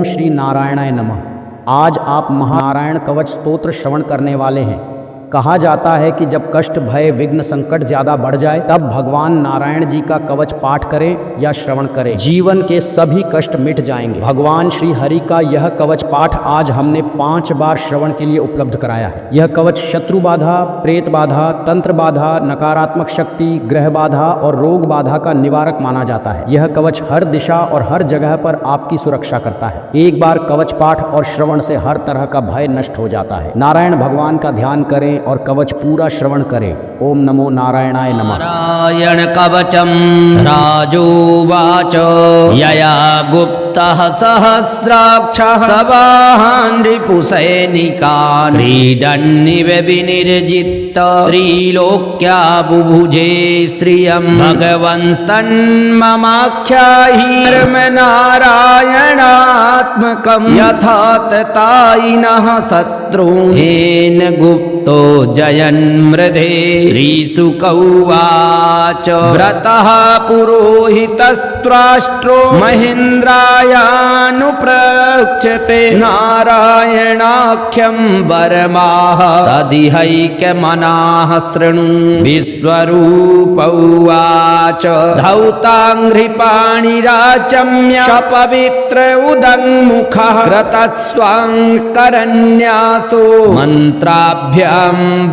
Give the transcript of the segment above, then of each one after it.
ओम श्री नारायणाय नमः। आज आप महानारायण कवच स्तोत्र श्रवण करने वाले हैं। कहा जाता है कि जब कष्ट, भय, विघ्न, संकट ज्यादा बढ़ जाए तब भगवान नारायण जी का कवच पाठ करें या श्रवण करें, जीवन के सभी कष्ट मिट जाएंगे। भगवान श्री हरि का यह कवच पाठ आज हमने 5 बार श्रवण के लिए उपलब्ध कराया है। यह कवच शत्रु बाधा, प्रेत बाधा, तंत्र बाधा, नकारात्मक शक्ति, ग्रह बाधा और रोग बाधा का निवारक माना जाता है। यह कवच हर दिशा और हर जगह पर आपकी सुरक्षा करता है। एक बार कवच पाठ और श्रवण से हर तरह का भय नष्ट हो जाता है। नारायण भगवान का ध्यान करें और कवच पूरा श्रवण करें। ओम नमो नारायणाय नमः। नारायण कवचम राजोवाच यया गुप्तः सहस्राक्षः सवाहान् रिपुसैनिकान् क्रीडन्निव विनिर्जित त्रिलोक्या बुभुजे श्रियं भगवंस्तन्ममाख्याहि नारायणात्मकं यथा ततायिनः शत्रुहेन गुप्तो जयन्मृधे। श्रीशुक उवाच व्रतः पुरोहितस्त्राष्ट्रो महेन्द्रायानुप्रक्षते नारायणाख्यं वरमाह तदिहैकमनाः शृणु। विश्वरूप उवाच धौताङ्घ्रिपाणिराचम्य पवित्र उदङ्मुखः कृतस्वाङ्करन्यासो मन्त्राभ्यां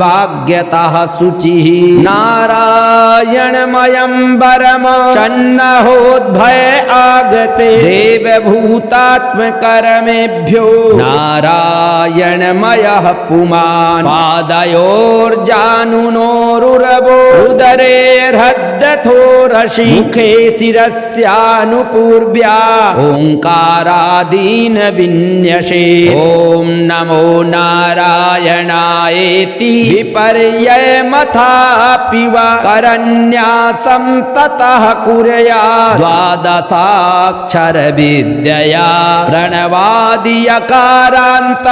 भाग्यतः शुचिः नारायणमयं वरम सन्नहोद्भय आगते देवभूतात्मकर्मेभ्यो नारायणमयः पुमान् पादयोर्जानुनोरुरवो उदरेर्हृदथोरसि मुखे शिरस्यानुपूर्व्या ओङ्कारादीन् विन्यसे। ॐ नमो नारायणायेति विपर्ययमथापि वा करन्यासं ततः कुर्यात् द्वादशाक्षरविद्यया प्रणवादियकारान्त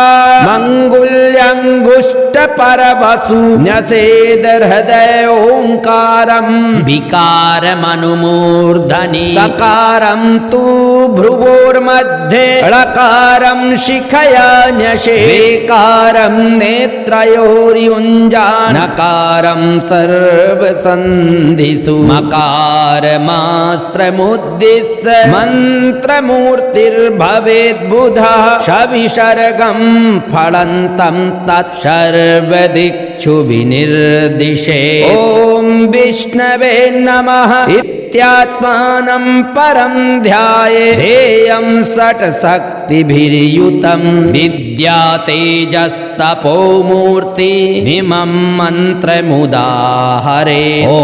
मङ्गुल्यङ्गुष्ठपरवसु न्यसेदहृदय ओङ्कारं विकारमनुमूर्धनि सकारं तु भ्रुवोर्मध्ये ळकारं शिखया न्यसेकारं नेत्रयोर्युञ्जानकारं सर्वसन्धिषु मकारमास्त्रमुद्दिश्य मन्त्रमूर्तिर्भवेद्बुधः सविसर्गं फलन्तं तत्सर्वदिक्षु विनिर्दिशे। ॐ विष्णवे नमः इत्यात्मानं परं ध्याये ध्येयं षट्शक्तिभिर्युतं विद्या तेजस्तपोमूर्तिमिमं मन्त्रमुदाहरे। ॐ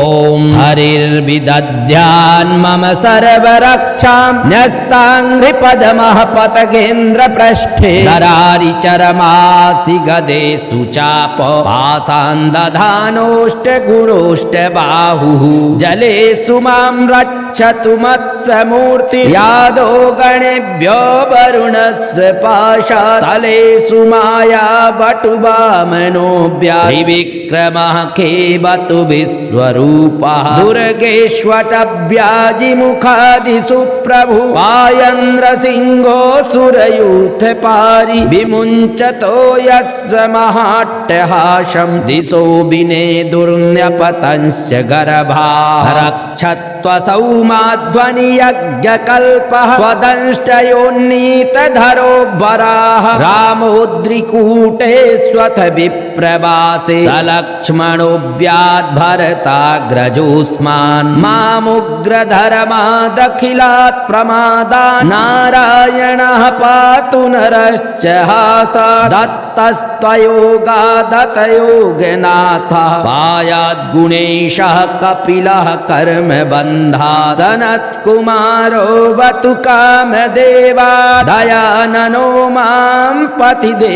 हरिर्विदध्यान् मम सर्वरक्षां न्यस्ताङ्घ्रिपद्मः पतगेन्द्रपृष्ठे दरारिचरमासि गदेषु चाप पाशान् दधानोष्टगुणोष्टबाहुः जलेषु मां रक्षतु मत्स्यमूर्ति यादो गणेभ्यो वरुणस्य पाशातलेषु माया वटुवामनोऽभ्या त्रिविक्रमः खेवतु विश्वरूपः दुर्गेष्वटव्याजिमुखादिषु प्रभु वायन्द्रसिंहो सुरयूथपारि विमुञ्चतो यस्य महाट्टहासं दिशो विनेदुर्न्यपतंस्य गर्भाः रक्षत्वसौ माध्वनि यज्ञकल्पः त्वदंष्टयोन्नीतधरो वराह रामोद्रिकूटेष्वथ विप्रवासे सलक्ष्मणोऽव्याद्भरताग्रजोऽस्मान् मामुग्रधर्मादखिलात् प्रमादान् नारायणः पातु नरश्च हासा दत्तस्त्वयोगादतयोगनाथः पायाद्गुणेशः कपिलः कर्मबन्धा सनत्कुमारो वतु कामदेवा दयाननो मां पतिदेवहेलनात्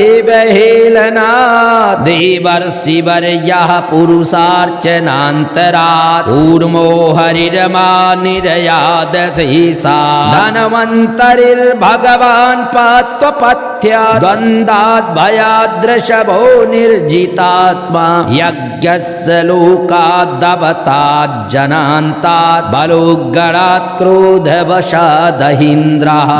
देवर्षिवर्यः पुरुषार्चनान्तरात् ऊर्मो हरिरमा निर्यादधीसा धन्वन्तरिर्भगवान् पात्वपत् पाथ्या द्वन्द्वात् भयाद्रशभो निर्जितात्मा यज्ञस्य लोकाद्दवतात् जनान्तात् बलोद्गणात् क्रोधवशादहीन्द्रः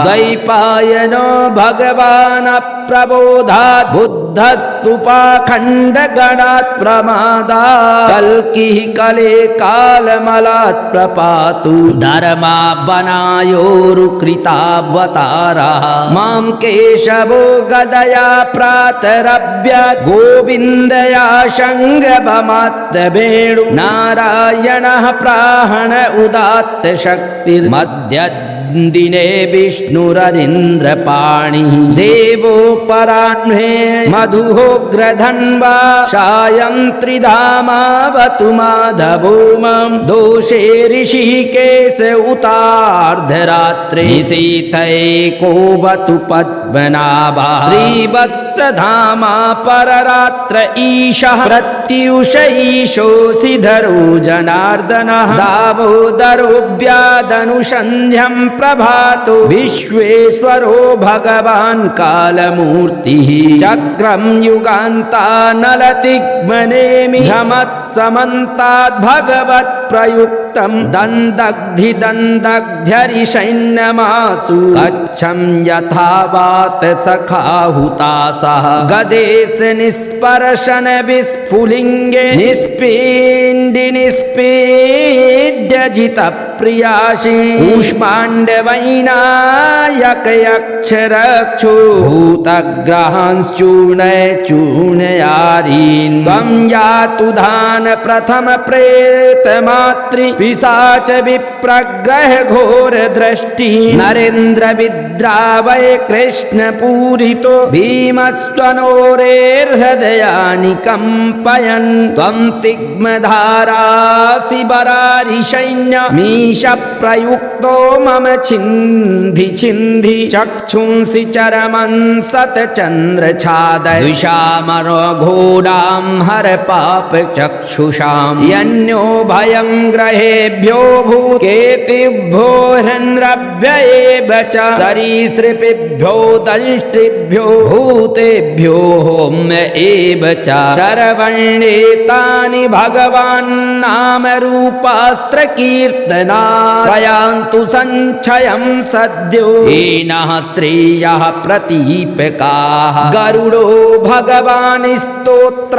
द्वैपायनो भगवान् प्रबोधात् बुद्धस्तुपाखण्डगणात् प्रमादात् कल्किः कले कालमलात् प्रपातु धर्मावनायोरुकृतावतारः मां केशवो गदया प्रातरभ्य गोविन्दया शङ्गभमात्तवेणु नारायणः प्राहण उदात्त शक्तिर्मध्यदिने विष्णुररिन्द्रपाणिः देवोपराह्ने मधुहोग्रधन्वा सायं त्रिधामावतु माधवो मां दोषे ऋषिकेश उतार्धरात्रे निशीथैकोवतु पद्मनाभः श्रीवत्सधामा पररात्र ईशः प्रत्युष ईशोऽसिधरो जनार्दनः दामोदरोऽव्यादनुसन्ध्यं प्रभातो विश्वेश्वरो भगवान् कालमूर्तिः चक्रं युगान्तानलतिग्मनेमि भ्रमत्समन्ताद् भगवत् प्रयुक्तं दन्दग्धिदन्दग्ध्यरिषैन्यमासु कच्छं यथा वात सखाहुतासः गदेश निष्पर्शन विस्फुलिङ्गे निष्पीण्डि निष्पीड्यजित प्रियासि कूष्माण्डवैनायकयक्षरक्षो भूतग्रहांश्चूर्णय चूर्णयारीन् त्वं यातु धान प्रथम प्रेतमातृ पिशाच विप्रग्रह घोर दृष्टि नरेन्द्र विद्रावय कृष्ण पूरितो भीमस्वनोरेर्हृदयानि कम्पयन् त्वं तिग्मधारासि बरारिसैन्य मीश प्रयुक्तो मम छिन्धि छिन्धि चक्षुंसि चरमं सतचन्द्रछादय द्विषामरो घोडां हर पाप चक्षुषां यन्यो भयं ग्रहेभ्यो भूकेतिभ्यो हृन्रभ्य एव च सरीसृपेभ्यो दंष्ट्रिभ्यो भूतेभ्यो होम्य एव च शरवण्येतानि भगवान् नाम रूपास्त्र कीर्तना प्रयान्तु संक्षयं सद्यो येनः श्रेयः प्रतीपकाः गरुडो भगवान् स्तोत्र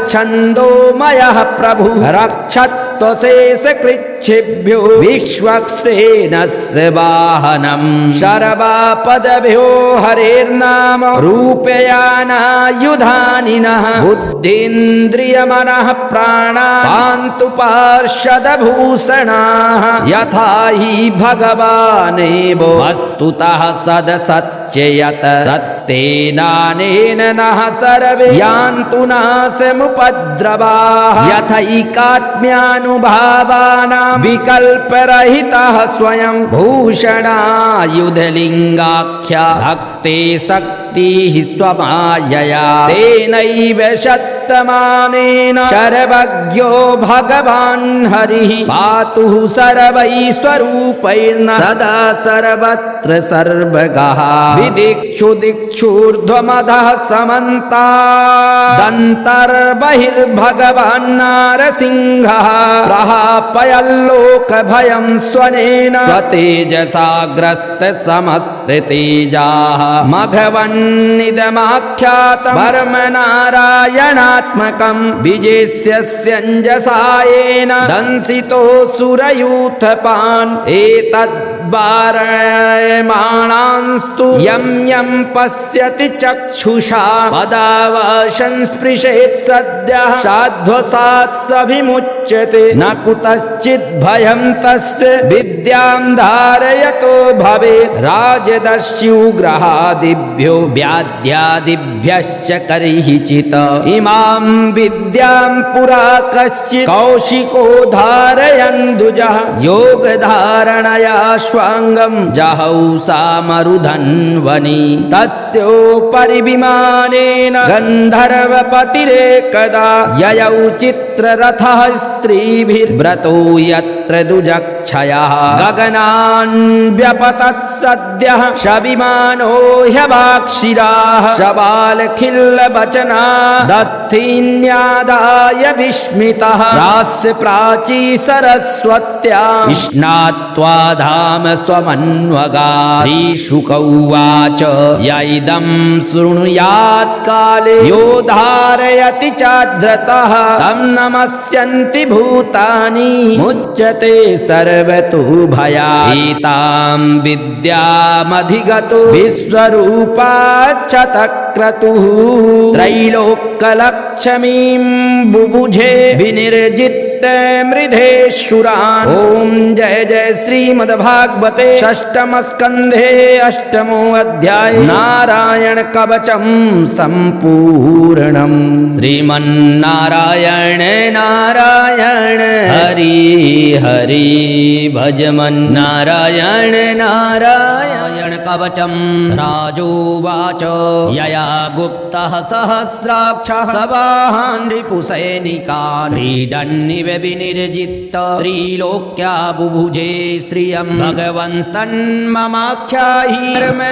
शोभश्छन्दोमयः प्रभु रक्षत्वशेषकृच्छिभ्यो विश्वक्सेनस्य वाहनं शर्वापदभ्यो हरेर्नाम रूपयानायुधानि नः बुद्धीन्द्रियमनः प्राणा पान्तु पार्षदभूषणाः यथा हि भगवानेव वस्तुतः सदसत्ययत सत्तेनानेन नः सर्वे यान्तु नाशमुपद्रवाः यथैकात्म्यानुभावानां विकल्परहितः स्वयं भूषणायुधलिङ्गाख्या भक्ते शक्तिः स्वमायया तेनैव शतमानेन सर्वज्ञो भगवान् हरिः पातु सर्वैश्वरूपैर्न सदा सर्वत्र सर्वगः विदिक्षु दिक्षूर्ध्वमधः समन्तादन्तर्बहिर्भगवान् नारसिंहः प्रहापयल्लोकभयं स्वनेन स्वतेजसाग्रस्त समस्ततेजाः मघवन्निदमाख्यातं वर्मनारायणात्मकं विजेष्यस्यञ्जसायेन दंसितोऽसुरयूथपान् एतद्वारयमाणांस्तु यं यं पश्यति चक्षुषा पदावशंस्पृशेत् सद्यः साध्वसात् सभिमुच्यते न कुतश्चित् भयं तस्य विद्यां धारयतो भवेत् राजदस्युग्रहादिभ्यो व्याध्यादिभ्यश्च कर्हिचित् इमां विद्यां पुरा कश्चित् कौशिको धारयन्दुजः योगधारणया स्वाङ्गं जहौ सामरुधन्वनि तस्योपरि विमानेन गन्धर्वपतिरेकदा ययौ चित्ररथः स्त्रीभिर्व्रतो यत् पवित्रदुजक्षयः गगनान् व्यपतत् सद्यः शविमानो ह्यवाक्षिराः शबालखिल्लवचना दस्थीन्यादाय विस्मितः रास्य प्राची सरस्वत्या स्नात्वा धाम स्वमन्वगा श्रीशुक उवाच य इदं शृणुयात् काले यो धारयति चाद्रतः तं नमस्यन्ति भूतानि मुच्यते सर्वतो भयात् एतां विद्यामधिगतो विश्वरूपाच्छतक्रतुः त्रैलोक्यलक्ष्मीं बुभुजे विनिर्जित मृधेशुरान्। ओम जय जय श्रीमद्भागवते षष्ठम स्कंधे अष्टमो अध्याय नारायण कवचम संपूर्णम्। श्रीमन्नारायण नारायण हरि हरि भजमन् नारायण नारायण कवचम। राजोवाच यया गुप्तः सहस्राक्षः सवाहान् रिपुसैनिकान् क्रीडन्निव विनिर्जित त्रिलोक्या बुभुजे श्रियं भगवंस्तन्ममाख्याहि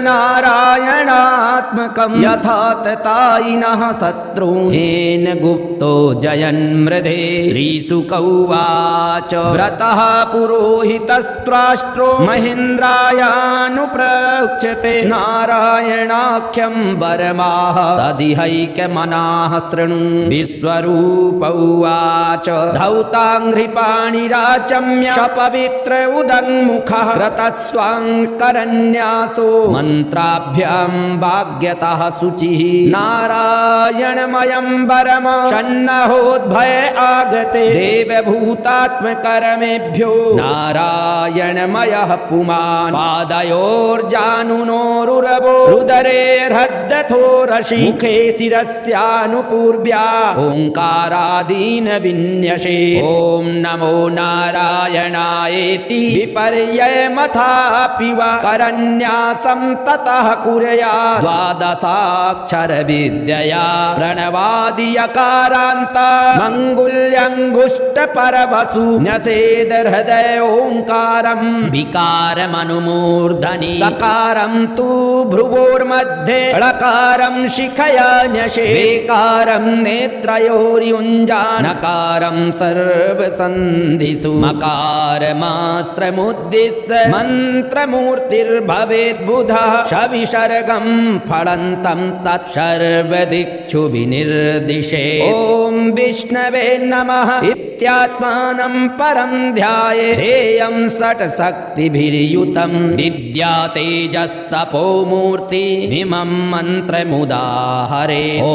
नारायणात्मकं यथा ततायिनः शत्रून् गुप्तो जयन्मृधे। श्रीशुक उवाच व्रतः पुरोहितस्त्राष्ट्रो महेन्द्रायानुप्रक्षते नारायणाख्यं वरमाह तदिहैकमनाः शृणु। विश्वरूप उवाच धौताङ्घ्रिपाणिराचम्य पवित्र उदङ्मुखः कृतस्वाङ्करन्यासो मन्त्राभ्यां भाग्यतः शुचिः नारायणमयं वरम षण्णहोद्भय आगते देवभूतात्मकर्मेभ्यो नारायणमयः पुमान्। पादयोर्जानुनोरुरवो रुदरेर्हृदथो रशि मुखे शिरस्यानुपूर्व्या ओङ्कारादीन् विन्यसे। ओम नमो नारायणायेति विपर्ययमथापि वा करन्यासं ततः कुर्यात् द्वादशाक्षर विद्यया प्रणवादियकारान्त मङ्गुल्यङ्गुष्ठपरवसु न्यसेद हृदय ओङ्कारं विकारमनुमूर्धनि सकारं तु भ्रुवोर्मध्ये ळकारं शिखया न्यसे वेकारं नेत्रयोर्युञ्जानकारं सर्वसन्धिषु मकारमास्त्रमुद्दिश्य मन्त्रमूर्तिर्भवेद्बुधः शविसर्गं फलन्तं तत्सर्वदिक्षु विनिर्दिशे। ॐ विष्णवे नमः इत्यात्मानं परं ध्याये ध्येयं षट्शक्तिभिर्युतं विद्या तेजस्तपोमूर्तिमिमं मन्त्रमुदाहरे। ॐ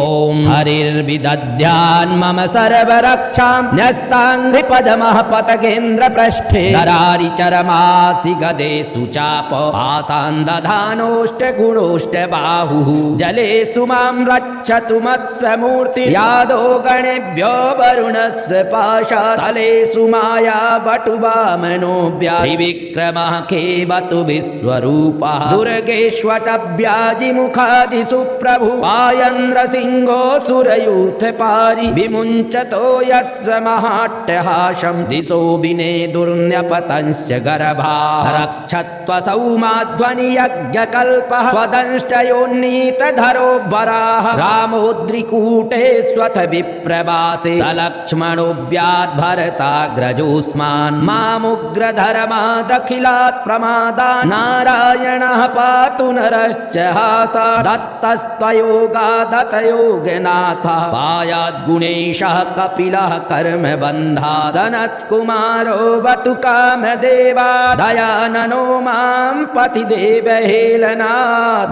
हरिर्विदध्यान् मम सर्वरक्षां न्यस्ताङ्घ्रिपदमः पतकेन्द्रपृष्ठे दरारि चरमासि गदेषु चाप आसान्दधानोष्टगुणोष्टबाहुः जलेषु मां रक्षतु मत्स्यमूर्ति यादो गणेभ्यो वरुणस्य पाशातलेषु माया बटुवामनोऽव्याधिविक्रमः खेवतु विश्वरूपः दुर्गेष्वटव्याजिमुखादिषु प्रभु पायन्द्रसिंहो सुरयूथपारि विमुञ्चतो यस्य महाट्टहासं दिशो विनेदुर्न्यपतंस्य गर्भाः रक्षत्वसौमाध्वनियज्ञकल्पः त्वदंष्टयोन्नीतधरो वराः रामोद्रिकूटे स्वथ विप्रवासे सलक्ष्मणोऽव्याद्भरताग्रजोऽस्मान् मामुग्रधर्मादखिलात् प्रमादान् नारायणः पातु नरश्च हासा दत्तस्त्वयोगादतयोगनाथ पायाद्गुणेशः कपिलः कर्मबन्धा सनत्कुमारो वतु कामदेवा दयाननो मां पतिदेवहेलना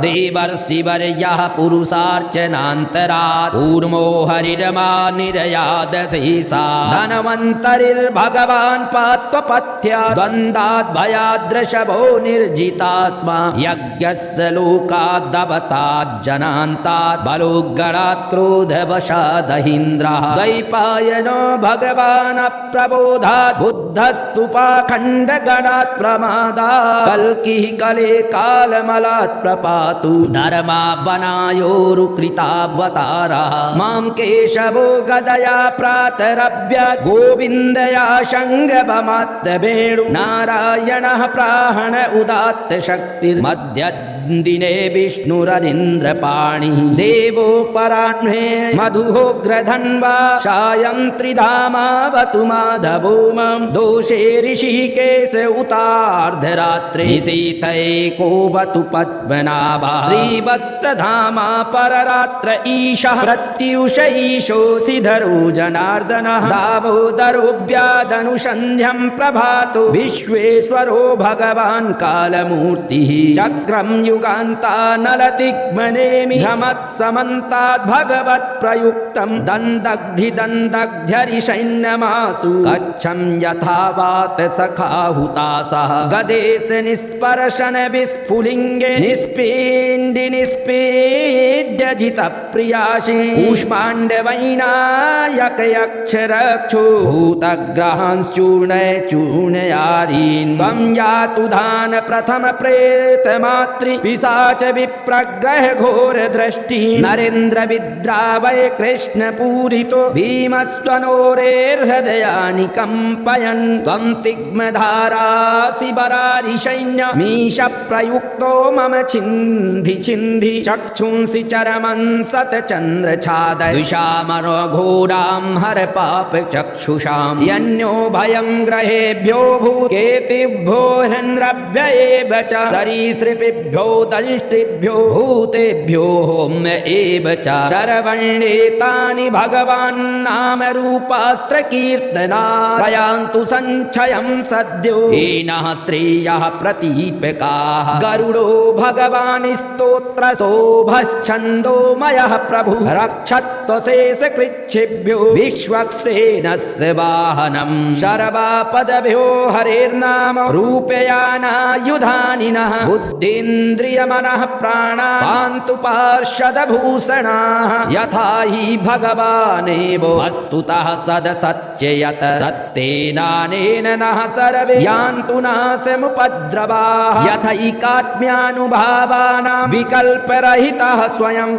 देवर्षिवर्यः पुरुषार्चनान्तरात् कूर्मो हरिरमा निर्यादधीसा धनवन्तरिर्भगवान् पात्वपथ्या द्वन्द्वाद्भयाद्रशभो निर्जितात्मा यज्ञस्य लोकादवतात् जनान्तात् बलोग्गणात् क्रोधवशादहीन्द्रः द्वैपायनो भगवान् प्रबोधात् बुद्धस्तुपाखण्डगणात् प्रमादात् कल्किः कले कालमलात् प्रपातु धर्मावनायोरुकृतावतारः मां केशवो गदया प्रातरभ्यत् गोविन्दया शङ्गभमात्तवेणु नारायणः प्राहण उदात्त शक्तिर्मध्यदिने विष्णुरनिन्द्रपाणिः देवोपराह्णे मधुहोग्रधन्वा सायं त्रिधामावतु माधवो मम दोषे ऋषिकेश उतार्धरात्रे सीतैकोवतु पद्मनाभः श्रीवत्सधामा पररात्र ईशः प्रत्युष ईशोऽसिधरो जनार्दनः दामोदरोऽव्यादनुसन्ध्यं प्रभातो विश्वेश्वरो भगवान् कालमूर्तिः चक्रं युगान्तानलतिग्मनेमि भ्रमत्समन्ताद् भगवत्प्रयुक्तं दन्दग्धिदन्दग्ध्यरिषैन्यमासु कच्छं यथा वात सखाहुतासः गदेश निस्पर्शन विस्फुलिङ्गे निष्पीण्डि निष्पीड्यजितप्रियासि कूष्माण्डवैनायकयक्षरक्षो भूतग्रहांश्चूर्णय चूर्णयारीन् त्वं यातु धान प्रथम प्रेतमातृ पिशाच विप्रग्रह घोर दृष्टि नरेन्द्र विद्रावय कृष्ण पूरितो भीमस्वनोरेर्हृदयानि कंपयन् त्वं तिग्मधारासि बरारिसैन्य मीश प्रयुक्तो मम छिन्धि छिन्धि चक्षुंसि चरमं सतचन्द्रछादय द्विषामरो घोरां हर पाप चक्षुषां यन्यो भयं ग्रहेभ्यो भूतेभ्यो हन्रभ्य एव च सरीसृपेभ्यो दंष्ट्रिभ्यो भूतेभ्यो होम्य एव च शरवण्येतानि भगवान् नाम रूपास्त्र कीर्तना प्रयान्तु संक्षयं सद्यो येनः श्रेयः प्रतीपकाः गरुडो भगवान् स्तोत्र शोभश्छन्दोमयः प्रभु रक्षत्वशेष कृच्छेभ्यो विश्वक्सेनस्य वाहनं शर्वापदभ्यो हरेर्नाम रूपयानायुधानिनः बुद्धीन्द्रियमनः प्राणा पान्तु पार्षदभूषणाः यथा हि भगवानेव वस्तुतः सदसत्ययत सत्तेनानेन नः सर्वे यान्तु नाशमुपद्रवाः यथैकात्म्यानुभावानां विकल्परहितः स्वयं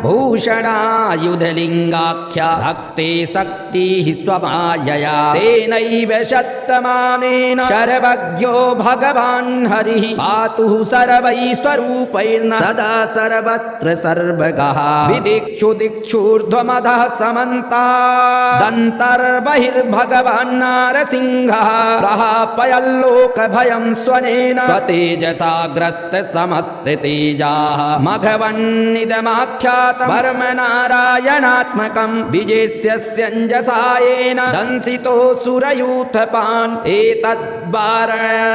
भूषणायुधलिङ्गाख्या भक्ते शक्तिः स्वमायया तेनैव शतमानेन सर्वज्ञो भगवान् हरिः पातु सर्वैः स्वरूपैर्न सदा सर्वत्र सर्वगः विदिक्षु दिक्षूर्ध्वमधः समन्तादन्तर्बहिर्भगवान् नारसिंहः प्रहापयल्लोकभयं स्वनेन स्वतेजसा ग्रस्त समस्ततेजाः मघवन्निदमाख्यातं वर्म नारायणात्मकं विजेष्यस्यञ्जसायेन दंसितो सुरयूथपान्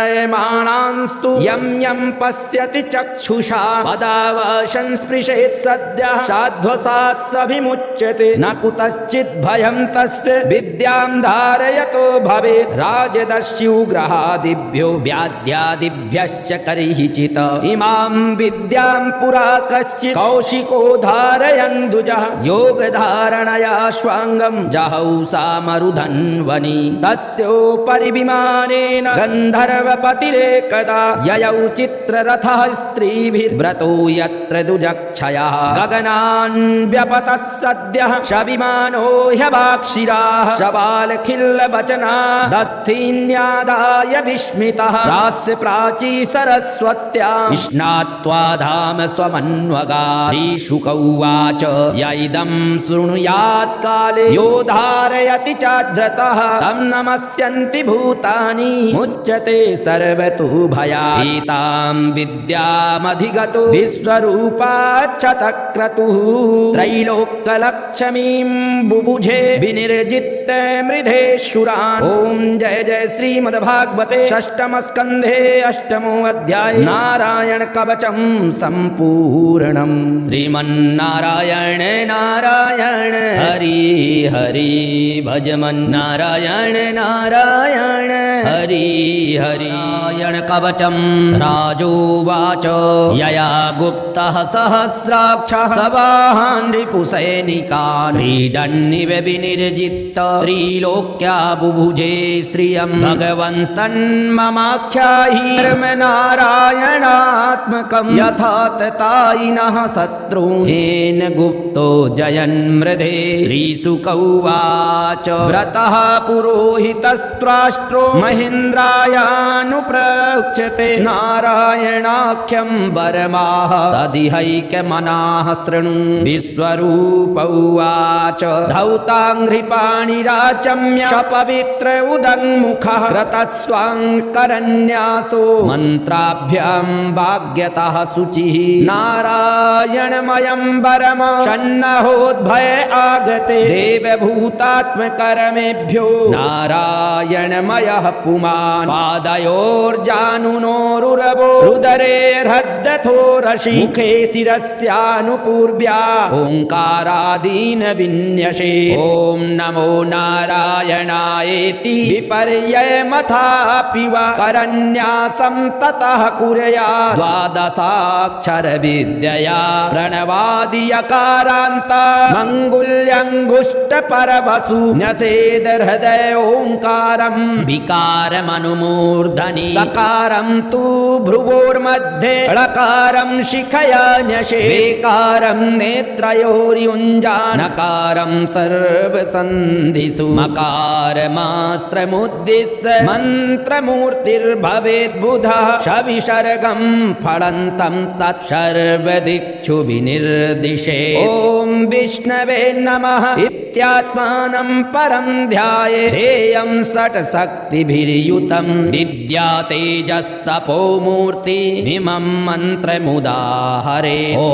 एतद्वारयमाणांस्तु यं यं पश्यति चक्षुषा पदावशं स्पृशेत् सद्यः साध्वसात् सभिमुच्यते न कुतश्चित् भयं तस्य विद्यां धारयतो भवेत् राजदस्युग्रहादिभ्यो व्याध्यादिभ्यश्च कर्हिचित् इमां विद्यां पुरा कश्चित् कौशिको धारयन्दुजः योगधारणया स्वाङ्गं जहौ सामरुधन्वनि तस्योपरि विमानेन गन्धर्वपतिरेकदा ययौ चित्ररथः स्त्रीभिर्व्रतो यत्र दुजक्षयः गगनान् व्यपतत् सद्यः शविमानो ह्यवाक्षिराः शबालखिल्लवचना दस्थीन्यादाय विस्मितः प्रास्य प्राची सरस्वत्यां स्नात्वा धाम स्वमन्वगा श्रीशुक उवाच यैदं शृणुयात् काले यो धारयति चाद्रतः तं नमस्यन्ति भूतानि मुच्यते सर्वतो भयात् एतां विद्यामधिगतो विश्वरूपाच्छतक्रतुः त्रैलोक्यलक्ष्मीं बुभुजे विनिर्जित्य मृधेशुरान् ॐ जय जय श्रीमद्भागवते षष्ठमस्कन्धे अष्टमो अध्याय नारायण कवचम सम्पूर्णम् श्रीमन्नारायण नारायण हरि हरि भजमन् नारायण नारायण हरि हरि नारायण कवचम् राजोवाच यया गुप्तः सहस्राक्षः सवाहान् रिपुसैनिकान् क्रीडन्निव विनिर्जित्त त्रिलोक्या बुभुजे श्रियम् भगवंस्तन्ममाख्याहि नारायणात्मकम् यथा ततायिनः शत्रून् गुप्तो जयन् मृधे श्रीशुक उवाच व्रतः पुरोहितस्त्वाष्ट्रो महेन्द्रायानुप्रक्षते नारायणाख्यं वरमाह तदिहैकमनाः शृणु विश्वरूप उवाच धौताङ्घ्रिपाणिराचम्य शपवित्र उदङ्मुखः कृतस्वाङ्करन्यासो मन्त्राभ्यां भाग्यतः शुचिः नारायणमयं वरम षण्णहोद्भय आगते देवभूतात्मकर्मेभ्यो नारायणमयः पुमान् पादयोर्जानुनोरुरवो रुदरेर्हृदथो रशि मुखे शिरस्यानुपूर्व्या ओङ्कारादीन् विन्यसे ॐ नमो नारायणायेति विपर्ययमथापि वा करन्यासं ततः कुर्यात् द्वादशाक्षरविद्यया प्रणवादियकारान्त मङ्गुल्यङ्गुष्टपरवसु न्यसेद हृदय ओङ्कारं विकारमनुमूर्धनि सकारं तु भ्रुवोर्मध्ये ळकारं शिखया न्यसे वेकारं नेत्रयोर्युञ्जानकारं सर्वसन्धिषु मकारमास्त्रमुद्दिश्य मन्त्रमूर्तिर्भवेद्बुधः शविसर्गं फलन्तं तत्सर्वदिक्षु विनिर्दिशे ॐ विष्णवे नमः इत्यात्मानं परं ध्याये ध्येयं षट्शक्तिभिर्युतं विद्या तेजस्तपो मूर्तिमिमं मन्त्रमुदाहरे ॐ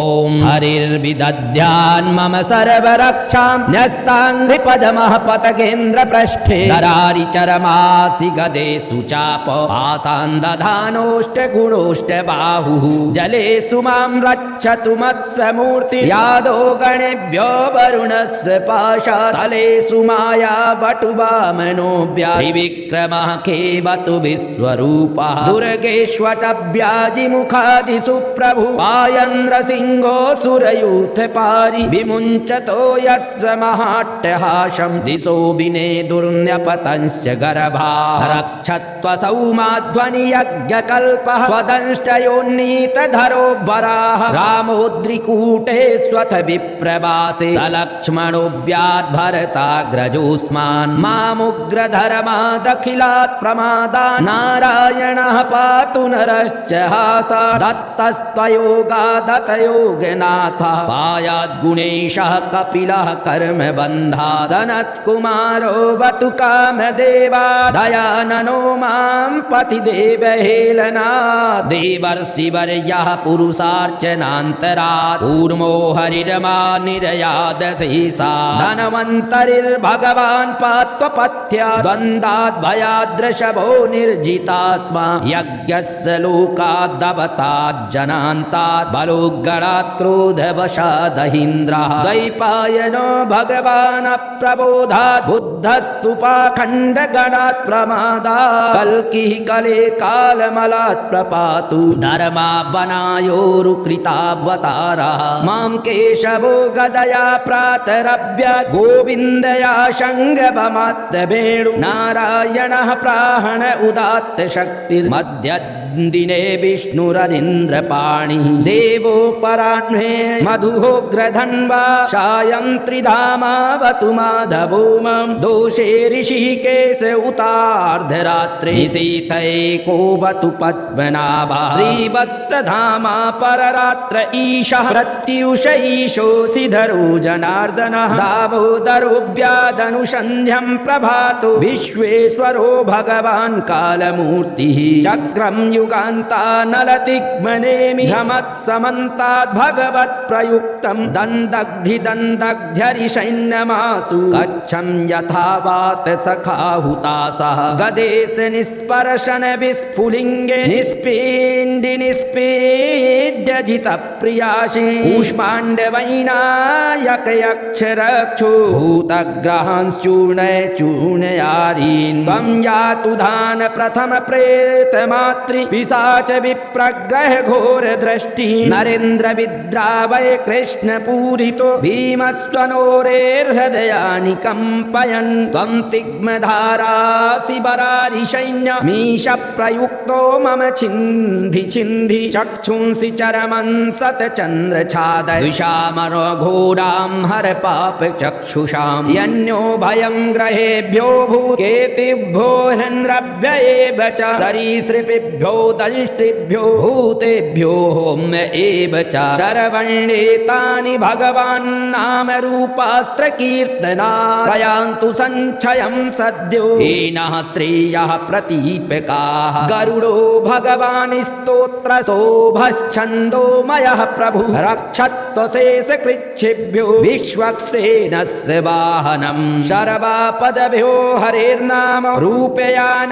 हरिर्विदध्यान् मम सर्वरक्षां न्यस्ताङ्घ्रिपदमः पतकेन्द्रपृष्ठे दरारिचरमासि गदेषु चाप आसान्दधानोष्टगुणोष्टबाहुः जलेषु मां रक्षतु मत्समूर्ति यादो गणेभ्यो वरुणस्य पाशात् तलेषु माया वटुवामनोऽव्याधिविक्रमः खेवतु विश्वरूपः दुर्गेष्वटव्याजिमुखादिषु प्रभु पायन्द्रसिंहो सुरयूथपारि विमुञ्चतो यस्य महाट्टहासं दिशो विनेदुर्न्यपतंश्च गर्भा रक्षत्वसौ माध्वनि यज्ञकल्पः त्वदंष्टयोन्नीतधरो वराः रामोद्रिकूटे स्वथ विप्रवासे सलक्ष्मणोऽव्याद्भरताग्रजोऽस्मान् मामुग्रधर्मादखिलात् प्रमादान् नारायणः पातु नरश्च हासा दत्तस्त्वयोगादतयोगनाथ पायाद्गुणेशः कपिलः कर्मबन्धा सनत्कुमारो वतु कामदेवा दयाननो मां पतिदेवहेलनात् देवर्षिवर्यः पुरुषार्चनान्तरात् ऊर्मो हरिरमा निरयादधीसा धनवन्तरिर्भगवान् पात्वपथ्या द्वन्द्वाद्भयाद्रशभो निर्जितात्मा यज्ञस्य लोकाद्दवताज्जनान्तात् बलोग्गणात् क्रोधवशादहीन्द्रः द्वैपायनो भगवान् प्रबोधात् बुद्धस्तु पाखण्डगणात् प्रमादात् कल्किः कले कालमलात् प्रपातु धर्मावनायोरुकृतावतारः मां केशवो गदया प्रातरभ्य गोविन्दया शङ्गभमात्तवेणु नारायणः प्राहण उदात्त शक्तिर्मध्यदिने विष्णुरनिन्द्रपाणिः देवो पराह्णे मधुहोग्रधन्वा सायं त्रिधामावतु माधवो मां दोषे ऋषिकेश उतार्धरात्रे शीतैकोवतु पद्मनाभः श्रीवत्सधामा पररात्र ईशः प्रत्युष ईशोऽसिधरो जनार्दनः दामोदरोऽव्यादनुसन्ध्यं प्रभातो विश्वेश्वरो भगवान् कालमूर्तिः चक्रं युगान्तानलतिग्मनेमि भ्रमत्समन्ताद् भगवत्प्रयुक्तं दन्दग्धिदन्दग्ध्यरिषैन्यमासु कच्छं यथा वात सखाहुतासः गदेश निस्पर्शन विस्फुलिङ्गे निष्पीण्डि निष्पीड्यजितप्रियासि कूष्माण्डवैनायकयक्षरक्षो भूतग्रहांश्चूर्णय चूर्णयारीन् त्वं यातु धान प्रथम प्रेतमातृ पिशाच विप्रग्रह घोर दृष्टि नरेन्द्र विद्रावय कृष्ण पूरितो भीमस्वनोरेर्हृदयानि कंपयन् त्वं तिग्मधारासि बरारिशैन्य मीश प्रयुक्तो मम छिन्धि छिन्धि चक्षुंसि चरमं सतचन्द्रछादय द्विषामरो घोरां हर पाप चक्षुषां यन्यो भयं ग्रहेभ्यो भूकेतिभ्यो हृन्रभ्य एव च सरीसृपेभ्यो दंष्टिभ्यो भूतेभ्यो होम्य एव च शरवण्येतानि भगवान् नाम रूपास्त्र कीर्तना प्रयान्तु संक्षयं सद्यो येनः श्रेयः प्रतीपकाः गरुडो भगवान् स्तोत्र शोभश्छन्दोमयः प्रभु रक्षत्वशेष कृच्छेभ्यो विश्वक्सेनस्य वाहनं शर्वापदभ्यो हरेर्नाम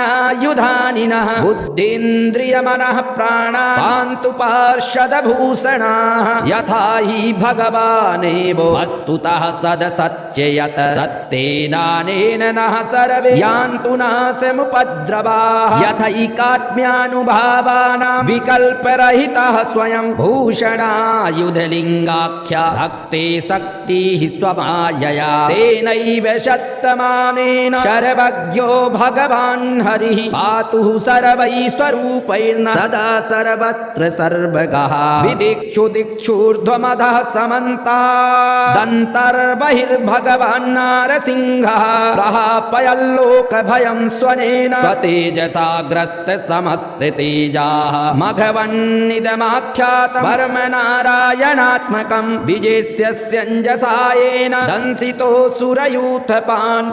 रूपयानायुधानिनः बुद्धीन्द्रियमनः प्राणा पान्तु पार्षदभूषणाः यथा हि भगवानेव वस्तुतः सदसत्ययत सत्तेनानेन नः सर्वे यान्तु नाशमुपद्रवाः यथैकात्म्यानुभावानां विकल्परहितः स्वयं भूषणायुधलिङ्गाख्या भक्ते शक्तिः स्वमायया तेनैव शतमानेन सर्वज्ञो भगवान् हरिः पातु सर्वैश्वरूपैर्न सदा सर्वत्र सर्वगः विदिक्षु दिक्षूर्ध्वमधः समन्तादन्तर्बहिर्भगवान् नारसिंहः प्रहापयल्लोकभयं स्वनेन स्वतेजसाग्रस्त समस्ततेजाः मघवन्निदमाख्यातं वर्म नारायणात्मकं विजेष्यस्यञ्जसायेन दंसितो सुरयूथपान्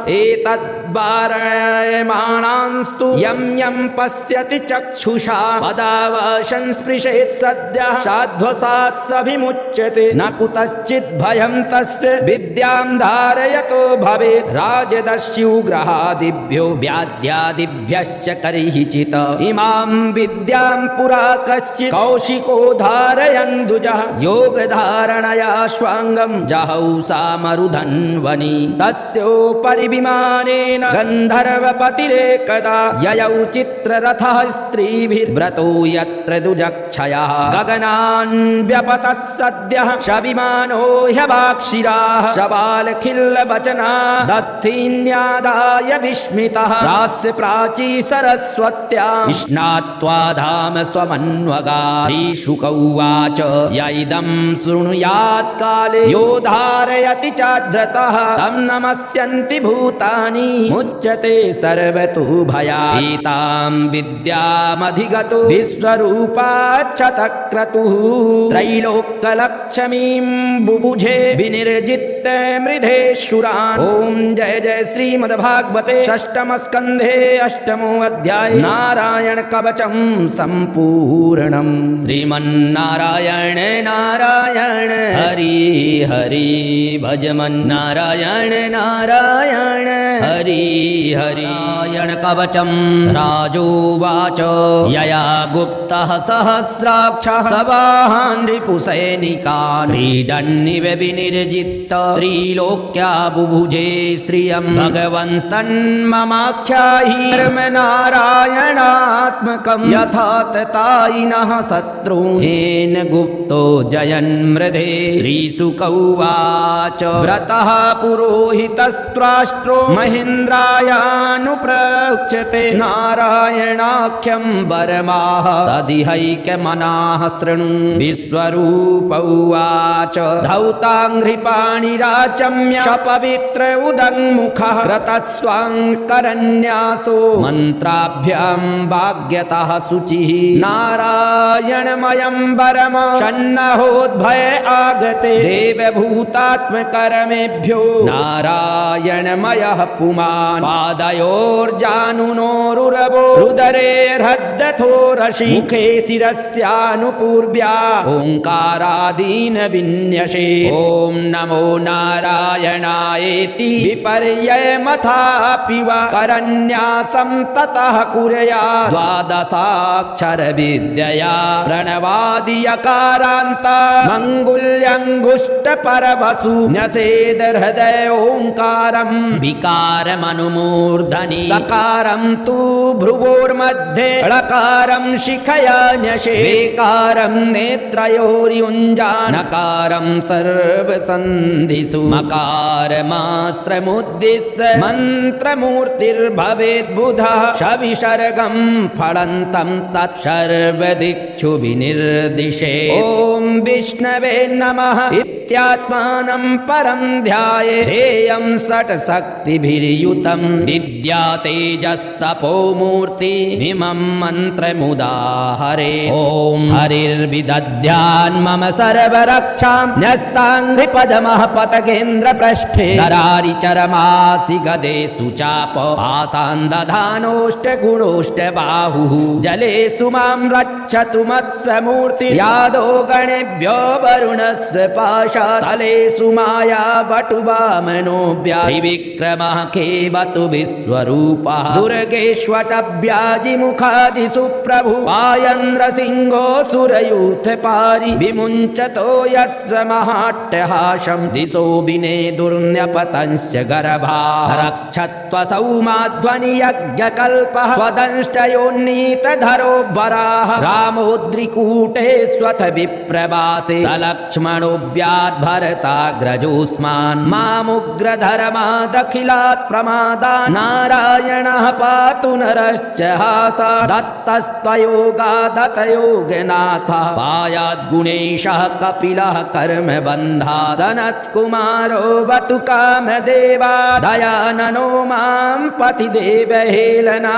एतद्वारयमाणांस्तु यं यं पश्यति चक्षुषा पदावशं स्पृशेत् सद्यः साध्वसात् सभिमुच्यते न कुतश्चित् भयं तस्य विद्यां धारयतो भवेत् राजदस्युग्रहादिभ्यो व्याध्यादिभ्यश्च करिहिचित् इमां विद्यां पुरा कश्चित् कौशिको धारयन्दुजः योगधारणया स्वाङ्गं जहौ सामरुधन्वनि तस्योपरि विमानेन गन्धर्वपतिरेकदा ययौ चित्ररथः स्त्रीभिर्व्रतो यत्र दुजक्षयः गगनान् व्यपतत् सद्यः शविमानो ह्यवाक्षिराः शबालखिल्लवचना दस्थीन्यादाय विस्मितः प्रास्य प्राची सरस्वत्या स्नात्वा धाम स्वमन्वगा श्रीशुक उवाच य इदं शृणुयात् काले यो धारयति चाद्रतः तं नमस्यन्ति भूतानि मुच्यते सर्वतो भयात् एतां विद्यामधिगतो विश्वरूपाच्छतक्रतुः त्रैलोक्यलक्ष्मीं बुभुजे विनिर्जित्य मृधेशुरान् ॐ जय जय श्रीमद्भागवते षष्ठमस्कन्धे अष्टमो अध्याय नारायण कवचं सम्पूर्णम् श्रीमन्नारायण नारायण हरि हरि भजमन्नारायण नारायण हरि हरि नारायण कवचं राजोवाच यया गुप्तः सहस्राक्षः सवाहान् रिपुसैनिकान् क्रीडन्निव विनिर्जित्त त्रिलोक्या बुभुजे श्रियं भगवंस्तन्ममाख्याहि नारायणात्मकं यथा ततायिनः शत्रून् गुप्तो जयन्मृधे श्रीशुक उवाच व्रतः पुरोहितस्त्राष्ट्रो महेन्द्रायानुप्रक्षते नारायणाख्यं वरमाह तदिहैकमनाः शृणु विश्वरूप उवाच धौताङ्घ्रिपाणिराजन्य याचम्य पवित्र उदङ्मुखः कृतस्वाङ्करन्यासो मन्त्राभ्यां भाग्यतः शुचिः नारायणमयं वरम षण्णहोद्भय आगते देवभूतात्मकर्मेभ्यो नारायणमयः पुमान् पादयोर्जानुनोरुरवो रुदरेर्हृदथो रशि मुखे शिरस्यानुपूर्व्या ओङ्कारादीन विन्यसे ॐ नमो नारायणायेति विपर्ययमथापि वा करन्यासं ततः कुर्या द्वादशाक्षर विद्यया प्रणवादियकारान्त मङ्गुल्यङ्गुष्टपरवसु न्यसेद हृदय ओङ्कारं विकारमनुमूर्धनि सकारं तु भ्रुवोर्मध्ये ळकारं शिखया न्यसे वेकारं नेत्रयोर्युञ्जानकारं सर्वसन्धिषु मकारमास्त्रमुद्दिश्य मन्त्रमूर्तिर्भवेद्बुधः शविसर्गं फलन्तं तत्सर्वदिक्षु विनिर्दिशे ॐ विष्णवे नमः इत्यात्मानं परं ध्याये ध्येयं षट्शक्तिभिर्युतं विद्या तेजस्तपोमूर्तिमिमं मन्त्रमुदाहरे ॐ हरिर्विदध्यान् मम सर्वरक्षां न्यस्ताङ्घ्रिपदमः पतकेन्द्रपृष्ठे दरारिचरमासि गदेषु चाप आसान्दधानोष्टगुणोष्टबाहुः जलेषु मां रक्षतु मत्समूर्ति यादो गणेभ्यो वरुणस्य पाशातलेषु माया वटुवामनोऽव्याविक्रमः खेवतु विश्वरूपः दुर्गेष्वटव्याजिमुखादिषु प्रभु आयन्द्रसिंहो सुरयूथपारि विमुञ्चतो यस्य महाट्टहासं दिशो विनेदुर्न्यपतंश्च गर्भाः रक्षत्वसौ माध्वनि यज्ञकल्पः त्वदंष्टयोन्नीतधरो वराः रामोद्रिकूटे स्वथ विप्रवासे सलक्ष्मणोऽव्याद्भरताग्रजोऽस्मान् मामुग्रधर्मादखिलात् प्रमादान् नारायणः पातु नरश्च हासा दत्तस्त्वयोगादतयोगनाथ पायाद्गुणेशः कपिलः कर्मबन्धा सनत्कुमारो वतु कामदेवा दयाननो मां पतिदेवहेलना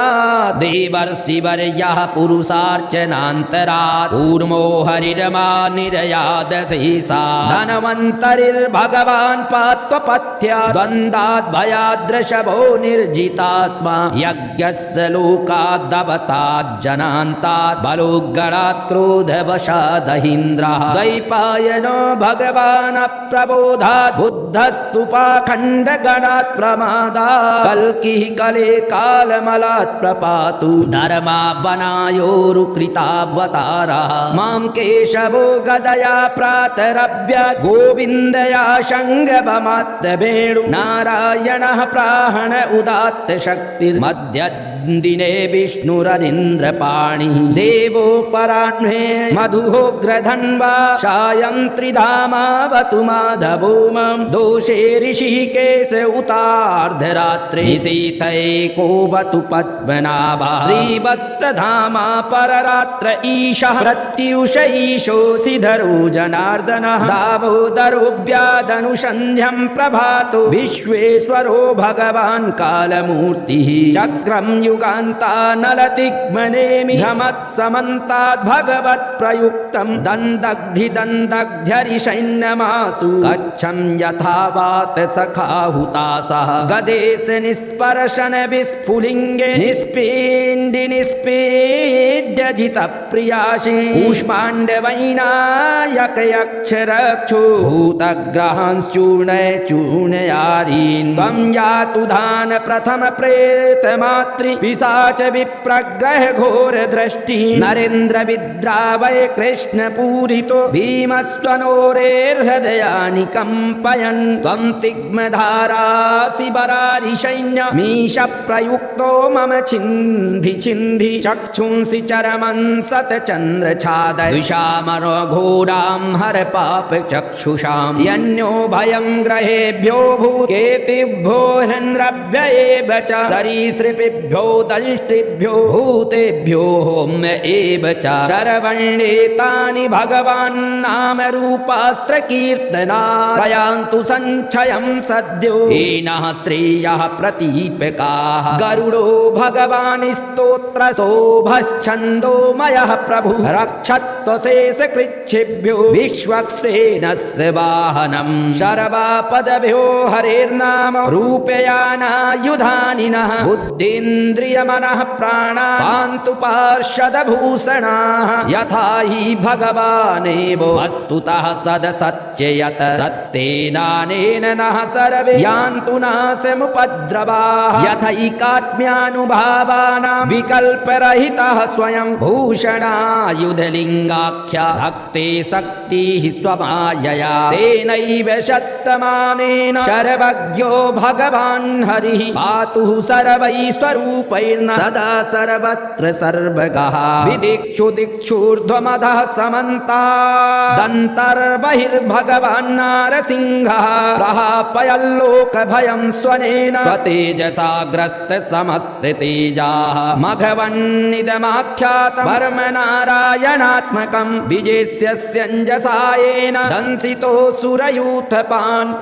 देवर्षिवर्यः पुरुषार्चनान्तरात् कूर्मो हरिरमा निर्यादधीसा धनवन्तरिर्भगवान् पात्वपथ्या द्वन्द्वात् भयाद्रशभो निर्जितात्मा यज्ञस्य लोकाद्दवतात् जनान्तात् बलोग्गणात् क्रोधवशादहीन्द्रः द्वैपायनो भगवान् अप्रबोधात् बुद्धस्तुपाखण्डगणात् प्रमादात् कल्किः कले कालमलात् प्रपातु धर्मावनायोरुकृतावतारः मां केशवो गदया प्रातरभ्य गोविन्दया शङ्गभमात्तवेणु नारायणः प्राहण उदात्त शक्तिर्मध्यदिने विष्णुरनिन्द्रपाणिः देवोपराह्णे मधुहोग्रधन्वा सायं त्रिधामावतु माधवो मां दोषे ऋषिकेश उतार्धरात्रे निशीथैकोवतु पद्मनाभः श्रीवत्सधामा पररात्र ईशः प्रत्युष ईशोऽसिधरो जनार्दनः दामोदरोऽव्यादनुसन्ध्यं प्रभातो विश्वेश्वरो भगवान् कालमूर्तिः चक्रं युगान्तानलतिग्मनेमि भ्रमत्समन्ताद् भगवत्प्रयुक्तं दन्दग्धिदन्दग्ध्यरिषैन्यमासु कच्छं यथा वात सखाहुतासः गदेश निस्पर्शन विस्फुलिङ्गे निष्पीण्डि निष्पीड्यजितप्रियासि कूष्माण्डवैनायकयक्षरक्षो भूतग्रहांश्चूर्णय चूर्णयारीन् त्वं यातु धान प्रथम प्रेतमातृ पिशाच विप्रग्रह घोर दृष्टिः नरेन्द्र विद्रावय कृष्ण पूरितो भीमस्वनोरेर्हृदयानि कम्पयन् त्वं तिग्मधारासि बरारिसैन्य मीश प्रयुक्तो मम छिन्धि छिन्धि चक्षुंसि चरमं सतचन्द्रछादय द्विषामरघोरां हर पाप चक्षुषां यन्यो भयं ग्रहेभ्यो भूकेतिभ्यो हृन्रभ्य एव च सरीसृपेभ्यो दंष्टिभ्यो भूतेभ्यो होम्य एव च शरवण्येतानि भगवान् नाम रूपास्त्र कीर्तना प्रयान्तु संचयं सद्यो येनः श्रेयः प्रतीपकाः गरुडो भगवान् स्तोत्र शोभश्छन्दोमयः प्रभु रक्षत्वशेषकृच्छिभ्यो विश्वक्सेनस्य वाहनं शर्वापदभ्यो हरेर्नाम रूपयानायुधानिनः बुद्धीन्द्रियमनः प्राणा पान्तु पार्षदभूषणाः यथा हि भगवानेव वस्तुतः सदसत्ययत सत्तेनानेन नः सर्वे यान्तु नाशमुपद्रवाः यथैकात्म्यानुभावानां विकल्परहितः स्वयं भूषणायुधलिङ्गाख्या भक्ते शक्तिः स्वमायया तेनैव शतमानेन सर्वज्ञो भगवान् हरिः पातु सर्वैः स्वरूपैर्न सदा सर्वत्र सर्वगः विदिक्षु दिक्षूर्ध्वमधः समन्तादन्तर्बहिर्भगवान् नारसिंहः प्रहापयल्लोकभयं स्वनेन स्वतेजसा ग्रस्त समस्ततेजाः मघवन्निदमाख्यातं वर्म नारायणात्मकं विजेष्यस्यञ्जसायेन दंसितो सुरयूथपान्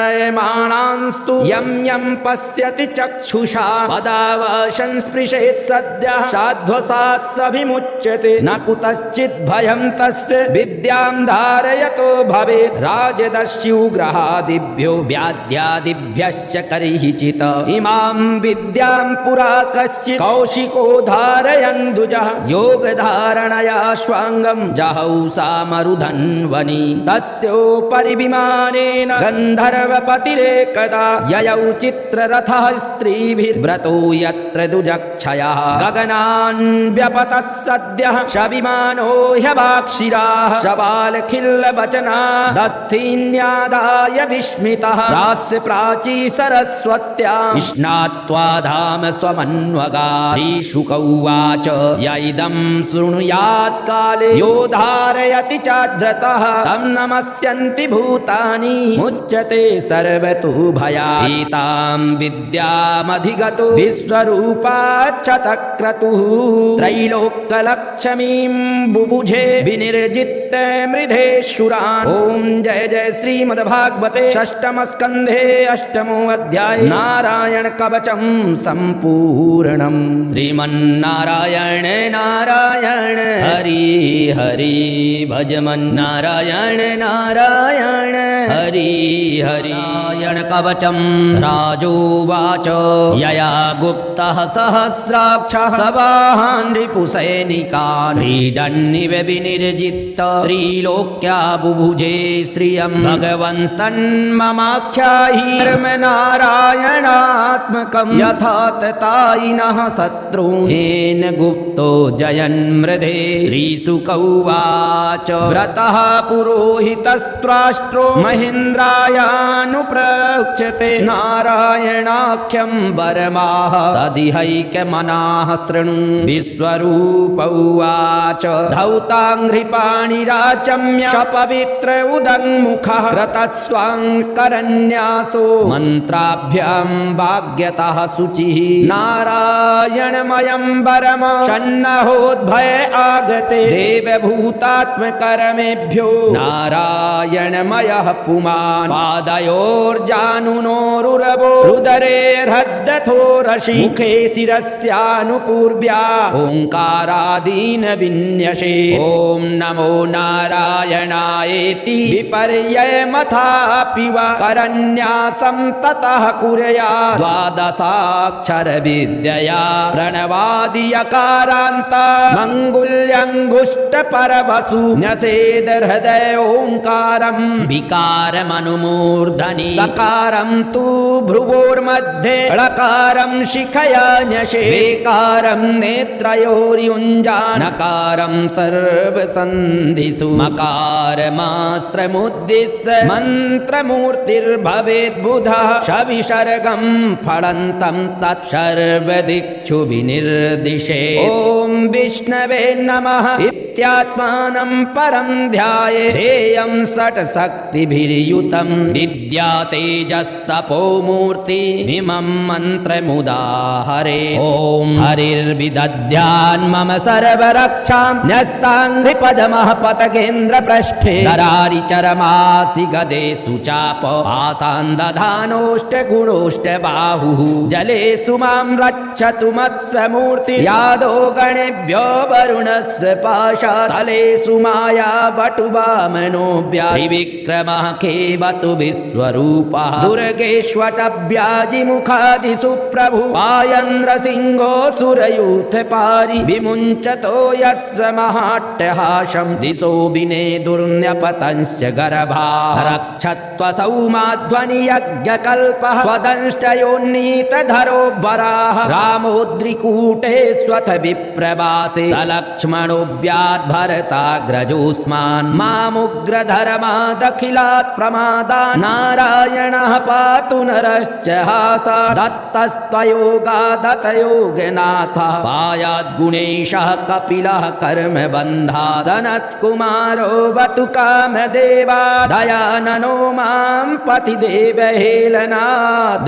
एतद्वारयमाणांस्तु यं यं पश्यति चक्षुषा पदावशं स्पृशेत् सद्यः साध्वसात् सभिमुच्यते न कुतश्चित् भयं तस्य विद्यां धारयतो भवेत् राजदस्युग्रहादिभ्यो व्याध्यादिभ्यश्च कर्हिचित् इमां विद्यां पुरा कश्चित् कौशिको धारयन् द्विजः योगधारणया स्वाङ्गं जहौ सामरुधन्वनि तस्योपरि विमानेन गन्धर्वपतिरेकदा ययौ चित्ररथः स्त्रीभिर्व्रतो यत्र दुजक्षयः गगनान् व्यपतत् सद्यः शविमानो ह्यवाक्षिराः शबालखिल्लवचना दस्थीन्यादाय विस्मितः प्रास्य प्राची सरस्वत्यां स्नात्वा धाम स्वमन्वगा श्रीशुक उवाच य इदं शृणुयात् काले यो धारयति चाद्रतः तं नमस्यन्ति भूतानि मुच्यते सर्वतो भयात् एतां विद्यामधिगतो विश्वरूपाच्छतक्रतुः त्रैलोक्यलक्ष्मीं बुभुजे विनिर्जित्य मृधेशुरान् ॐ जय जय श्रीमद्भागवते षष्ठमस्कन्धे अष्टमो अध्याय नारायण कवचं सम्पूर्णम् श्रीमन्नारायण नारायण हरि हरि भजमन्नारायण नारायण हरि हरि नारायण कवचं राजोवाच यया गुप्तः सहस्राक्षः सवाहान् रिपुसैनिकान् क्रीडन्निव विनिर्जित्त त्रिलोक्या बुभुजे श्रियं भगवंस्तन्ममाख्याहि नारायणात्मकं यथा ततायिनः शत्रून् गुप्तो जयन् मृधे श्रीशुक उवाच व्रतः पुरोहितस्त्वाष्ट्रो महेन्द्रायानुप्रक्षते नारायणाख्यं वरमाह तदिहैकमनाः शृणु विश्वरूप उवाच धौताङ्घ्रिपाणिराचम्य पवित्र उदङ्मुखः कृतस्वाङ्करन्यासो मन्त्राभ्यां भाग्यतः शुचिः नारायणमयं वरम षण्णहोद्भय आगते देवभूतात्मकरमेभ्यो नारायणमयः पुमान् पादयोर्जानुनोरुरवो रुदरेर्हृदथो रशि मुखे शिरस्यानुपूर्व्या ओङ्कारादीन विन्यसे ॐ नमो नारायणायेति विपर्ययमथापि वा करन्यासं ततः कुर्या द्वादशाक्षर विद्यया प्रणवादियकारान्त मङ्गुल्यङ्गुष्टपरवसु न्यसेद हृदय ओङ्कारं विकारमनुमूर्धनि सकारं तु भ्रुवोर्मध्ये ळकारं शिखया न्यसे वेकारं नेत्रयोर्युञ्जानकारं सर्वसन्धिषु मकारमास्त्रमुद्दिश्य मन्त्रमूर्तिर्भवेद्बुधः सविसर्गं फलन्तं तत्सर्वदिक्षु विनिर्दिशे ॐ विष्णवे नमः इत्यात्मानं परं ध्याये ध्येयं स षट् शक्तिभिर्युतं विद्या तेजस्तपो मूर्तिमिमं मन्त्रमुदाहरे ॐ हरिर्विदध्यान्मम सर्वरक्षां न्यस्ताङ्घ्रिपदमः पतगेन्द्रपृष्ठे दरारि चरमासि गदेषु चाप पासान् दधानोऽष्टगुणोऽष्टबाहुः जलेषु मां रक्षतु मत्समूर्ति यादो गणेभ्यो वरुणस्य पाशात् तलेषु माया वटुवामनोऽभ्या त्रिविक्रमः खेवतु विश्वरूपः दुर्गेष्वटव्याजिमुखादिषु प्रभु पायन्द्रसिंहो सुरयूथपारि विमुञ्चतो यस्य महाट्टहासं दिशो विनेदुर्न्यपतंश्च गर्भाः रक्षत्वसौ माध्वनि यज्ञकल्पः त्वदंष्टयोन्नीतधरो वराः रामोद्रिकूटेष्वथ विप्रवासे सलक्ष्मणोऽव्याद्भरताग्रजोऽस्मान् मामुग्रधर्मादखिलात् प्रमादान् नारायणः पातु नरश्च हासा दत्तस्त्वयोगादतयोगनाथः पायाद्गुणेशः कपिलः कर्मबन्धा सनत्कुमारो वतु कामदेवा दयाननो मां पतिदेवहेलना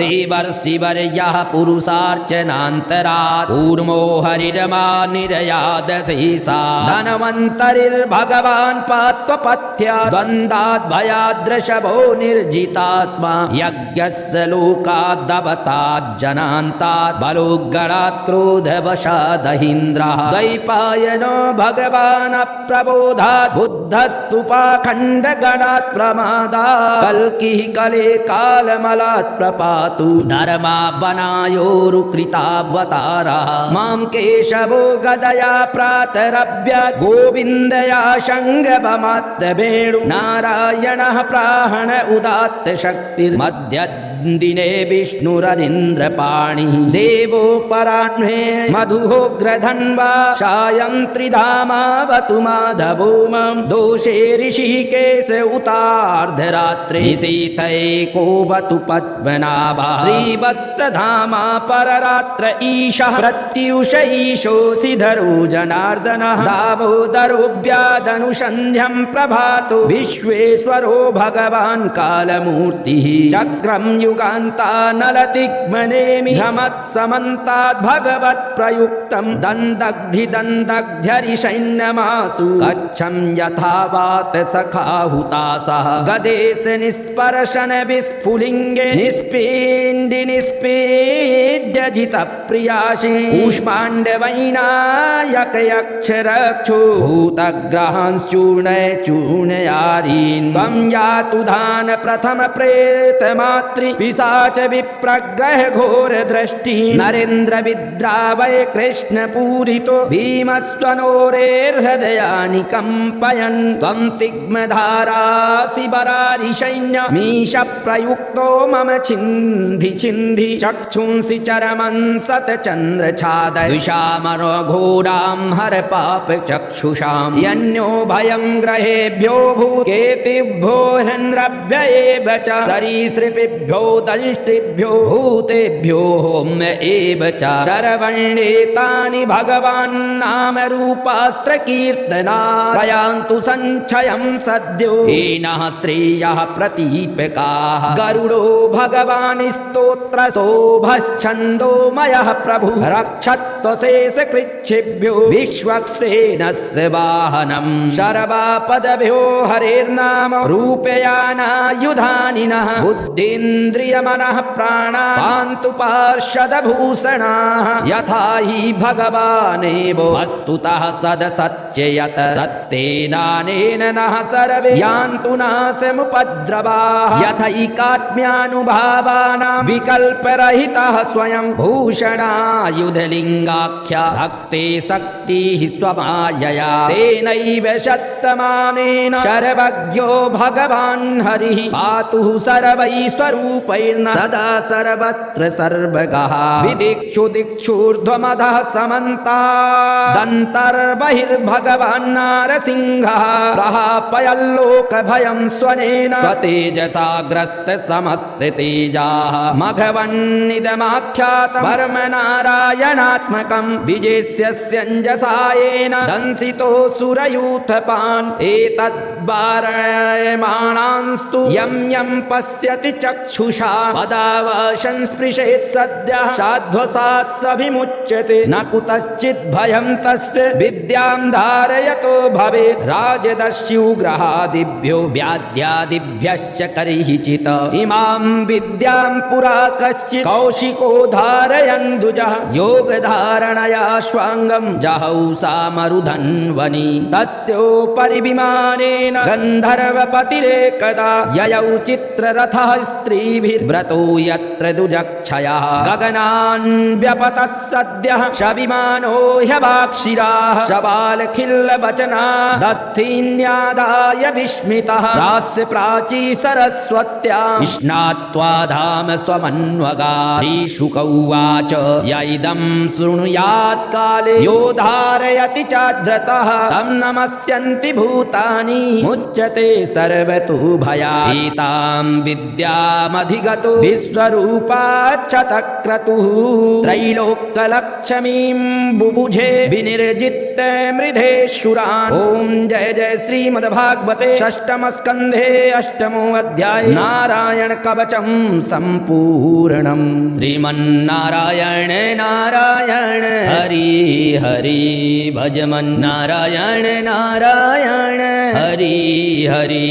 देवर्षिवर्यः पुरुषार्चनान्तरात् कूर्मो हरिरमा निरयादशेषा धनवन्तरिर्भगवान् पात्वपथ्या द्वन्द्वाद्भयाद्रशभो निर्जितात्मा यज्ञस्य लोकाद्दवताज्जनान्तात् बलोद्गणात् क्रोधवशादहीन्द्रः द्वैपायनो भगवान् अप्रबोधात् बुद्धस्तु पाखण्डगणात् प्रमादात् कल्किः कले कालमलात् प्रपातु धर्मावनायोरुकृतावतारः मां केशवो गदया प्रातरभ्यात् गोविन्दया शङ्गभमात्तवेणु नारायणः प्राहण उदात्त शक्तिर्मध्यदिने विष्णुरनिन्द्रपाणिः देवोपराह्णे मधुहोग्रधन्वा सायं त्रिधामावतु माधवो मां दोषे ऋषिकेश उतार्धरात्रे शीतैकोवतु पद्मनाभः श्रीवत्सधामा पररात्र ईशः प्रत्युष ईशोऽसिधरो जनार्दनः दामोदरो व्यादनुसन्ध्यं प्रभातो विश्वेश्वरो भगवान् कालमूर्तिः चक्रं युगान्तानलतिग्मनेमि भ्रमत्समन्ताद् भगवत्प्रयुक्तं दन्दग्धिदन्दग्ध्यरिषैन्यमासु कच्छं यथा वात सखाहुतासः गदेश निस्पर्शन विस्फुलिङ्गे निष्पीण्डि निष्पीड्यजितप्रियासि कूष्माण्डवैनायकयक्षरक्षो भूतग्रहांश्चूर्णय चूर्णयारीन् त्वं यातु धान प्रथम प्रेतमातृ पिशाच विप्रग्रह घोर दृष्टि नरेन्द्र विद्रावय कृष्ण पूरितो भीमस्वनोरेर्हृदयानि कम्पयन् त्वं तिग्मधारासि बरारि सैन्य मीश प्रयुक्तो मम छिन्धि छिन्धि चक्षुंसि चरमं सतचन्द्रछादय द्विषामरो घोरां हर पाप चक्षुषां यन्यो भयं ग्रहेभ्यो भूकेतिभ्यो हृन्रभ्य एव च सरीसृपेभ्यो दंष्टिभ्यो भूतेभ्यो होम्य एव च शरवण्येतानि भगवान् नाम रूपास्त्र कीर्तना प्रयान्तु संक्षयं सद्यो येनः श्रेयः प्रतीपकाः गरुडो भगवान् स्तोत्र शोभश्छन्दोमयः प्रभु रक्षत्वशेष कृच्छेभ्यो विश्वक्सेनस्य वाहनं शर्वापदभ्यो हरेर्नाम रूपयानायुधानिनः बुद्धीन्द्रियमनः प्राणा पान्तु पार्षदभूषणाः यथा हि भगवानेव वस्तुतः सदसत्ययत सत्तेनानेन नः सर्वे यान्तु नाशमुपद्रवाः यथैकात्म्यानुभावानां विकल्परहितः स्वयं भूषणायुधलिङ्गाख्या भक्ते शक्तिः स्वमायया तेनैव शतमानेन सर्वज्ञो भगवान् हरिः पातु सर्वैश्वरूप रूपैर्न सदा सर्वत्र सर्वगः विदिक्षु दिक्षूर्ध्वमधः समन्तात् दन्तर्बहिर्भगवान् नारसिंहः प्रहापयल्लोकभयं स्वनेन स्वतेजसा ग्रस्तसमस्तेजाः मघवन्निदमाख्यातं वर्मनारायणात्मकं विजेस्यस्यञ्जसायेन दंसितोऽसुरयूथपान् एतद्वारयमाणांस्तु यं यं पश्यति चक्षुषा पदावशं स्पृशेत् सद्यः साध्वसात् सभिमुच्यते न कुतश्चित् भयं तस्य विद्यां धारयतो भवेत् राजदस्युग्रहादिभ्यो व्याध्यादिभ्यश्च कर्हिचित् इमां विद्यां पुरा कश्चित् कौशिको धारयन् द्विजः योगधारणया स्वाङ्गं जहौसा मरुधन्वनि तस्योपरि विमानेन गन्धर्वपतिरेकदा ययौ चित्ररथः स्त्रीभिर्व्रतो यत्र दुजक्षयः गगनान् व्यपतत् सद्यः शविमानो ह्यवाक्षिराः शबालखिल्लवचना दस्थीन्यादाय विस्मितः रास्य प्राची सरस्वत्या स्नात्वा धाम स्वमन्वगा श्रीशुकौवाच य इदं शृणुयात् काले यो धारयति चाद्रतः तं नमस्यन्ति भूतानि मुच्यते सर्वतो भयात् एतां विद्यामधिगतो विश्वरूपाच्छतक्रतुः त्रैलोक्यलक्ष्मीं बुभुजे विनिर्जित्य मृधेशुरान् ॐ जय जय श्रीमद्भागवते षष्ठमस्कन्धे अष्टमो अध्याय नारायण कवचं सम्पूर्णम् श्रीमन्नारायण नारायण हरि हरि भजमन् नारायण नारायण हरि हरि।